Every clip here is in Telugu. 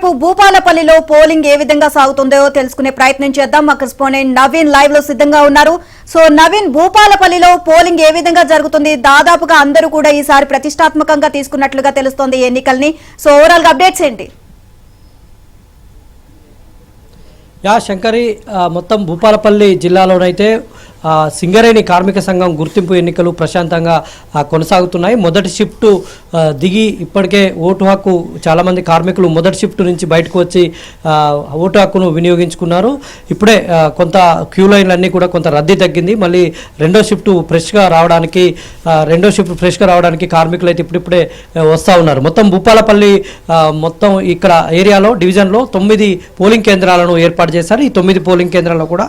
మరోవైపు భూపాలపల్లిలో పోలింగ్ ఏ విధంగా సాగుతుందో తెలుసుకునే ప్రయత్నం చేద్దాం. మా కరెస్పాండెంట్ నవీన్ లైవ్ లో సిద్ధంగా ఉన్నారు. సో నవీన్, భూపాలపల్లిలో పోలింగ్ ఏ విధంగా జరుగుతుంది? దాదాపుగా అందరూ కూడా ఈసారి ప్రతిష్టాత్మకంగా తీసుకున్నట్లుగా తెలుస్తోంది ఎన్నికల్ని. సో ఓవరాల్ గా అప్డేట్స్ ఏంటి? శంకరి, మొత్తం భూపాలపల్లి జిల్లాలోనైతే సింగరేణి కార్మిక సంఘం గుర్తింపు ఎన్నికలు ప్రశాంతంగా కొనసాగుతున్నాయి. మొదటి షిఫ్ట్ దిగి ఇప్పటికే ఓటు హక్కు చాలామంది కార్మికులు మొదటి షిఫ్ట్ నుంచి బయటకు వచ్చి ఓటు హక్కును వినియోగించుకున్నారు. ఇప్పుడే కొంత క్యూ లైన్లన్నీ కూడా కొంత రద్దీ తగ్గింది. మళ్ళీ రెండో షిఫ్ట్ ఫ్రెష్గా రావడానికి కార్మికులు అయితే ఇప్పుడిప్పుడే వస్తూ ఉన్నారు. మొత్తం భూపాలపల్లి మొత్తం ఇక్కడ ఏరియాలో డివిజన్లో 9 పోలింగ్ కేంద్రాలను ఏర్పాటు చేశారు. ఈ 9 పోలింగ్ కేంద్రాల్లో కూడా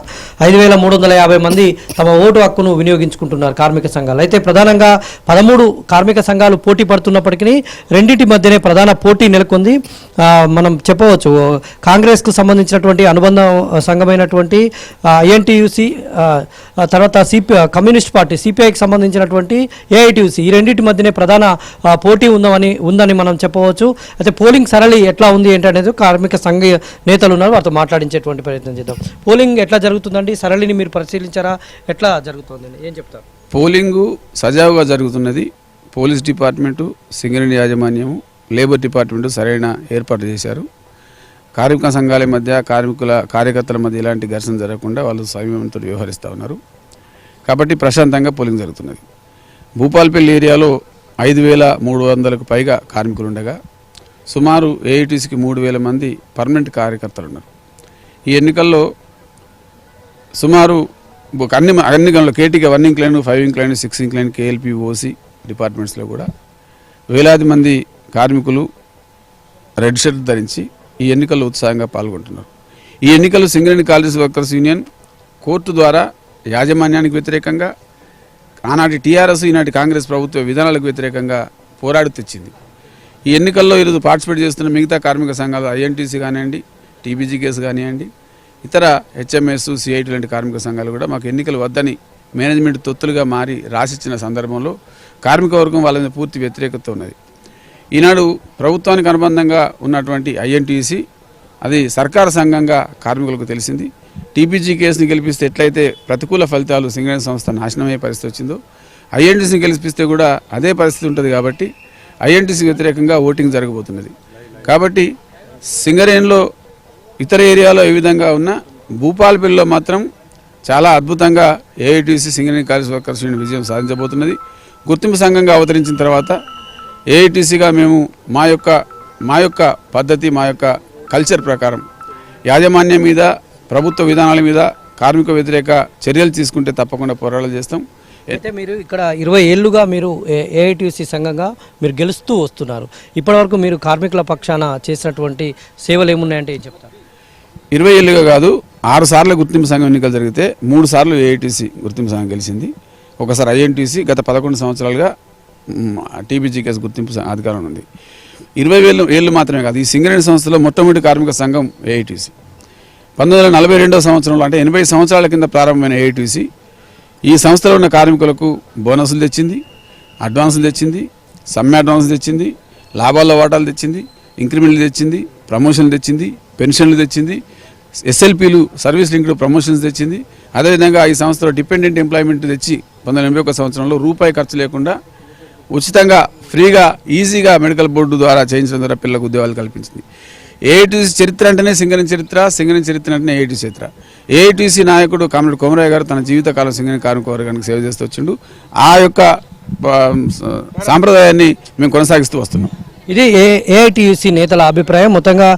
5,350 మంది తమ ఓటు హక్కును వినియోగించుకుంటున్నారు కార్మిక సంఘాలు. అయితే ప్రధానంగా 13 కార్మిక సంఘాలు పోటీ పడుతున్నప్పటికీ రెండింటి మధ్యనే ప్రధాన పోటీ నెలకొంది. మనం చెప్పవచ్చు, కాంగ్రెస్కు సంబంధించినటువంటి అనుబంధ సంఘమైనటువంటి ఐఎన్టీయూసీ, తర్వాత కమ్యూనిస్ట్ పార్టీ సిపిఐకి సంబంధించినటువంటి ఏఐటీయూసీ, ఈ రెండింటి మధ్యనే ప్రధాన పోటీ ఉందని మనం చెప్పవచ్చు. అయితే పోలింగ్ సరళి ఎట్లా ఉంది ఏంటనేది కార్మిక సంఘ నేతలు ఉన్నారు, వారితో మాట్లాడించేటువంటి ప్రయత్నం చేద్దాం. పోలింగ్ ఎట్లా జరుగుతుందండి? సరళిని మీరు పరిశీలించారా? ఎట్లా జరుగుతుంది, ఏం చెప్తారు? పోలింగు సజావుగా జరుగుతున్నది. పోలీస్ డిపార్ట్మెంటు, సింగరేణి యాజమాన్యము, లేబర్ డిపార్ట్మెంటు సరైన ఏర్పాటు చేశారు. కార్మిక సంఘాల మధ్య, కార్యకర్తల మధ్య ఎలాంటి ఘర్షణ జరగకుండా వాళ్ళు సంయమనంతో వ్యవహరిస్తూ ఉన్నారు. కాబట్టి ప్రశాంతంగా పోలింగ్ జరుగుతున్నది. భూపాలపల్లి ఏరియాలో 5,300కు పైగా కార్మికులు ఉండగా సుమారు ఏఐటీసీకి 3,000 మంది పర్మనెంట్ కార్యకర్తలు ఉన్నారు. ఈ ఎన్నికల్లో సుమారు అన్ని గంటలు కేటీగా 1 incline, 5 incline, 6 incline, KLP, OC డిపార్ట్మెంట్స్లో కూడా వేలాది మంది కార్మికులు రెడ్ షర్ట్ ధరించి ఈ ఎన్నికల్లో ఉత్సాహంగా పాల్గొంటున్నారు. ఈ ఎన్నికలు Singareni college workers union court ద్వారా యాజమాన్యానికి వ్యతిరేకంగా, ఆనాటి టీఆర్ఎస్, ఈనాటి కాంగ్రెస్ ప్రభుత్వ విధానాలకు వ్యతిరేకంగా పోరాడి తెచ్చింది. ఈ ఎన్నికల్లో ఈరోజు పార్టిసిపేట్ చేస్తున్న మిగతా కార్మిక సంఘాలు ఐఎన్టీసీ కానివ్వండి, టీబీజీకేఎస్ కానివ్వండి, ఇతర హెచ్ఎంఎస్, సిఐటి లాంటి కార్మిక సంఘాలు కూడా మాకు ఎన్నికలు వద్దని మేనేజ్మెంట్ తొత్తులుగా మారి రాసిచ్చిన సందర్భంలో కార్మిక వర్గం వాళ్ళ మీద పూర్తి వ్యతిరేకత ఉన్నది. ఈనాడు ప్రభుత్వానికి అనుబంధంగా ఉన్నటువంటి ఐఎన్టీసీ అది సర్కారు సంఘంగా కార్మికులకు తెలిసింది. టీపీజీకేఎస్ని గెలిపిస్తే ఎట్లయితే ప్రతికూల ఫలితాలు సింగరేణి సంస్థ నాశనమయ్యే పరిస్థితి వచ్చిందో, ఐఎన్టీసీని గెలిపిస్తే కూడా అదే పరిస్థితి ఉంటుంది. కాబట్టి ఐఎన్టీసీ వ్యతిరేకంగా ఓటింగ్ జరగబోతున్నది. కాబట్టి సింగరేణిలో ఇతర ఏరియాలో ఏ విధంగా ఉన్న భూపాలపల్లిలో మాత్రం చాలా అద్భుతంగా AITC Singareni college workers union విజయం సాధించబోతున్నది. గుర్తింపు సంఘంగా అవతరించిన తర్వాత ఏఐటీసీగా మేము మా యొక్క పద్ధతి, మా యొక్క కల్చర్ ప్రకారం యాజమాన్యం మీద, ప్రభుత్వ విధానాల మీద కార్మిక వ్యతిరేక చర్యలు తీసుకుంటే తప్పకుండా పోరాటాలు చేస్తాం. అయితే మీరు ఇక్కడ 20 ఏళ్లుగా మీరు ఏఐటీసీ సంఘంగా మీరు గెలుస్తూ వస్తున్నారు. ఇప్పటివరకు మీరు కార్మికుల పక్షాన చేసినటువంటి సేవలు ఏమున్నాయంటే ఏం చెప్తారు? 20 ఏళ్ళుగా కాదు, 6 సార్లు గుర్తింపు సంఘం ఎన్నికలు జరిగితే 3 సార్లు ఏఐటీసీ గుర్తింపు సంఘం గెలిచింది. ఒకసారి ఐఎన్టీసీ, గత 11 సంవత్సరాలుగా టీబీజీకేఎస్ గుర్తింపు అధికారం ఉంది. 20 ఏళ్ళు మాత్రమే కాదు, ఈ సింగరేణి సంస్థలో మొట్టమొదటి కార్మిక సంఘం ఏఐటీసీ. 1942 సంవత్సరంలో, అంటే 80 సంవత్సరాల కింద ప్రారంభమైన ఏఐటీసీ ఈ సంస్థలో ఉన్న కార్మికులకు బోనసులు తెచ్చింది, అడ్వాన్సులు తెచ్చింది, సమ్మె అడ్వాన్సులు తెచ్చింది, లాభాల్లో వాటాలు తెచ్చింది, ఇంక్రిమెంట్లు తెచ్చింది, ప్రమోషన్లు తెచ్చింది, పెన్షన్లు తెచ్చింది, ఎస్ఎల్పీలు, సర్వీస్ లింక్డ్ ప్రమోషన్స్ తెచ్చింది. అదేవిధంగా ఈ సంస్థలో డిపెండెంట్ ఎంప్లాయ్మెంట్ తెచ్చి 1981 సంవత్సరంలో రూపాయి ఖర్చు లేకుండా ఉచితంగా, ఫ్రీగా, ఈజీగా మెడికల్ బోర్డు ద్వారా చేయించడం ద్వారా పిల్లలకు ఉద్యోగాలు కల్పించింది. ఏఐటీసీ చరిత్ర అంటేనే సింగరేణి చరిత్ర, సింగరేణి చరిత్ర అంటేనే ఏఐటీసీ చరిత్ర. ఏఐటీసీ నాయకుడు కామ్రేడ్ కొమరయ్య గారు తన జీవితకాలం సింగరేణి కార్మిక వర్గానికి సేవ చేస్తూ వచ్చిండు. ఆ యొక్క సాంప్రదాయాన్ని మేము కొనసాగిస్తూ వస్తున్నాం. ఇది ఏఐటీయూసీ నేతల అభిప్రాయం. మొత్తంగా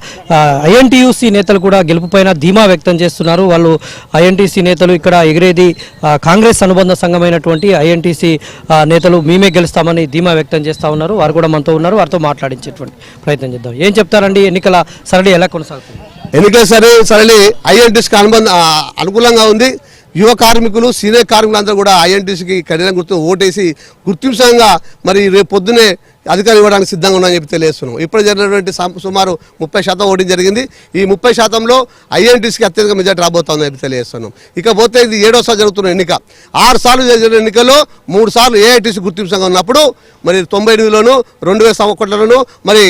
ఐఎన్టీయూసీ నేతలు కూడా గెలుపుపైన ధీమా వ్యక్తం చేస్తున్నారు. వాళ్ళు ఐఎన్టీసీ నేతలు ఇక్కడ ఎగిరేది కాంగ్రెస్ అనుబంధ సంఘమైనటువంటి ఐఎన్టీసీ నేతలు మేమే గెలుస్తామని ధీమా వ్యక్తం చేస్తూ ఉన్నారు. వారు కూడా మనతో ఉన్నారు, వారితో మాట్లాడించేటువంటి ప్రయత్నం చేద్దాం. ఏం చెప్తారండి, ఎన్నికల సరళి ఎలా కొనసాగుతుంది? ఎన్నికల సరళి ఐఎన్టీసీకి అనుకూలంగా ఉంది. యువ కార్మికులు, సీనియర్ కార్మికులందరూ కూడా ఐఎన్టీసీకి కఠిన ఓటేసి గుర్తింపు సంఘంగా మరి రేపు పొద్దునే అధికారం ఇవ్వడానికి సిద్ధంగా ఉన్నామని చెప్పి తెలియజేస్తున్నాం. ఇప్పుడు జరిగినటువంటి సుమారు 30% ఓటింగ్ జరిగింది. ఈ 30%లో ఐఎన్టీసీకి అత్యధిక మెజార్టీ రాబోతుందని చెప్పి తెలియజేస్తున్నాం. ఇకపోతే ఇది 7వసారి జరుగుతున్న ఎన్నిక. 6 సార్లు జరిగిన ఎన్నికల్లో 3 సార్లు ఏఐటీసీ గుర్తింపు సంఘం ఉన్నప్పుడు మరి 98లోను, 2001లోను, మరి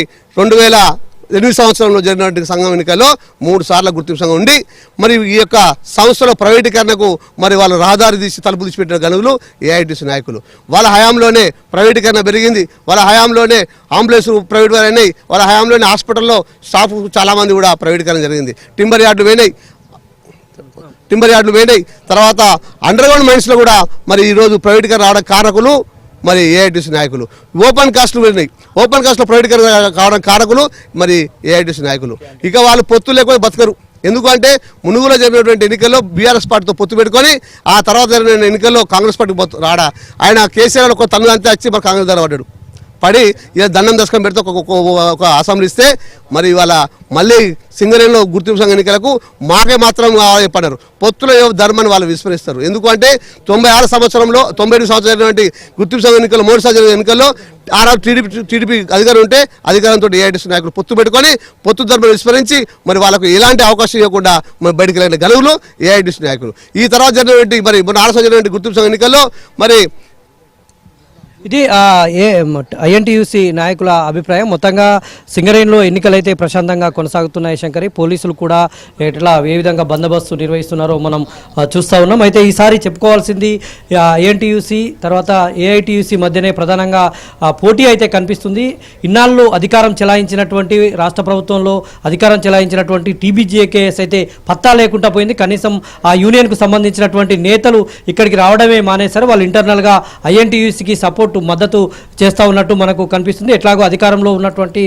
8 సంవత్సరంలో జరిగినటువంటి సంఘం ఎన్నికల్లో 3 సార్లు గుర్తింపు సంఘం ఉండి మరి ఈ యొక్క సంస్థలో ప్రైవేటీకరణకు మరి వాళ్ళు రహదారి తీసి తలుపు తీసిపెట్టిన గనులు ఏఐటీసీ నాయకులు. వాళ్ళ హయాంలోనే ప్రైవేటీకరణ పెరిగింది, వాళ్ళ హయాంలోనే అంబులెన్స్ ప్రైవేట్ అయినాయి, వాళ్ళ హయాంలోనే హాస్పిటల్లో స్టాఫ్ చాలామంది కూడా ప్రైవేటీకరణ జరిగింది. టింబర్ యార్డులు పోయినాయి. తర్వాత అండర్ గ్రౌండ్ మైన్స్లో కూడా మరి ఈరోజు ప్రైవేటీకరణ రావడం కారకులు మరి ఏఐటీసీ నాయకులు. ఓపెన్ కాస్ట్లు వెళ్ళినాయి, ఓపెన్ కాస్ట్లో ప్రైవేటీకరణ కావడం కారకులు మరి ఏఐటీసీ నాయకులు. ఇక వాళ్ళు పొత్తు లేకపోతే బతకరు. ఎందుకంటే మునుగులో జరిగినటువంటి ఎన్నికల్లో బీఆర్ఎస్ పార్టీతో పొత్తు పెట్టుకొని ఆ తర్వాత జరిగిన ఎన్నికల్లో కాంగ్రెస్ పార్టీ రాడా ఆయన కేసీఆర్ ఒక తను అంతే వచ్చి మరి కాంగ్రెస్ ద్వారా పడి ఇలా దండం దశకం పెడితే ఒక అసెంబ్లీ ఇస్తే మరి ఇవాళ మళ్ళీ సింగరేణిలో గుర్తింపు సంఘ ఎన్నికలకు మాకే మాత్రం చెప్పన్నారు. పొత్తులో ధర్మాన్ని వాళ్ళు విస్మరిస్తారు. ఎందుకంటే 96 సంవత్సరంలో 97 సంవత్సరం గుర్తింపు సంఘ ఎన్నికల్లో మొదటిసారి జరిగిన ఎన్నికల్లో ఆనాడు టీడీపీ అధికారం ఉంటే అధికారంతో ఏఐటీసీ నాయకులు పొత్తు పెట్టుకొని పొత్తు ధర్మం విస్మరించి మరి వాళ్ళకు ఎలాంటి అవకాశం ఇవ్వకుండా మరి బయటికి వెళ్ళిన గనువులు ఏఐటీసీ నాయకులు. ఈ తర్వాత జరిగినటువంటి మరి 4 జరిగినటువంటి గుర్తింపు సంఘ ఎన్నికల్లో మరి ఇది ఐఎన్టీయూసీ నాయకుల అభిప్రాయం. మొత్తంగా సింగరేణిలో ఎన్నికలైతే ప్రశాంతంగా కొనసాగుతున్నాయి శంకరి. పోలీసులు కూడా ఏ విధంగా బందోబస్తు నిర్వహిస్తున్నారో మనం చూస్తూ ఉన్నాం. అయితే ఈసారి చెప్పుకోవాల్సింది ఐఎన్టీయూసీ తర్వాత ఏఐటీయూసీ మధ్యనే ప్రధానంగా పోటీ అయితే కనిపిస్తుంది. ఇన్నాళ్ళు అధికారం చెలాయించినటువంటి రాష్ట్ర ప్రభుత్వంలో అధికారం చెలాయించినటువంటి టీబీజేకేఎస్ అయితే పత్తా లేకుండా పోయింది. కనీసం ఆ యూనియన్కు సంబంధించినటువంటి నేతలు ఇక్కడికి రావడమే మానేశారు. వాళ్ళు ఇంటర్నల్గా ఐఎన్టీయూసీకి సపోర్ట్ మద్దతు చేస్తూ ఉన్నట్టు మనకు కనిపిస్తుంది. ఎట్లాగో అధికారంలో ఉన్నటువంటి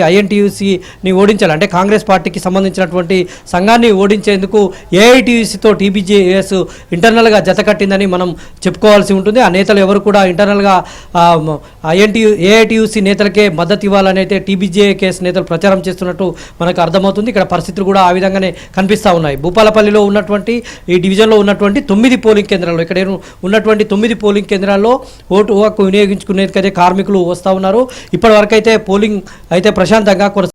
ఐఎన్టీయూసీని ఓడించాలి అంటే కాంగ్రెస్ పార్టీకి సంబంధించినటువంటి సంఘాన్ని ఓడించేందుకు ఏఐటీయూసీతో టీబీజేఎస్ ఇంటర్నల్గా జత కట్టిందని మనం చెప్పుకోవాల్సి ఉంటుంది. ఆ నేతలు ఎవరు కూడా ఇంటర్నల్గా ఏఐటీయూసీ నేతలకే మద్దతు ఇవ్వాలని అయితే టీబీజేకేఎస్ నేతలు ప్రచారం చేస్తున్నట్టు మనకు అర్థమవుతుంది. ఇక్కడ పరిస్థితులు కూడా ఆ విధంగానే కనిపిస్తూ ఉన్నాయి. భూపాలపల్లిలో ఉన్నటువంటి ఈ డివిజన్లో ఉన్నటువంటి 9 పోలింగ్ కేంద్రాలు ఇక్కడ ఉన్నటువంటి 9 పోలింగ్ కేంద్రాల్లో ఓటు హక్కు వినియోగించుకునేందుకైతే కార్మికులు వస్తూ ఉన్నారు. ఇప్పటి వరకు అయితే పోలింగ్ అయితే ప్రశాంతంగా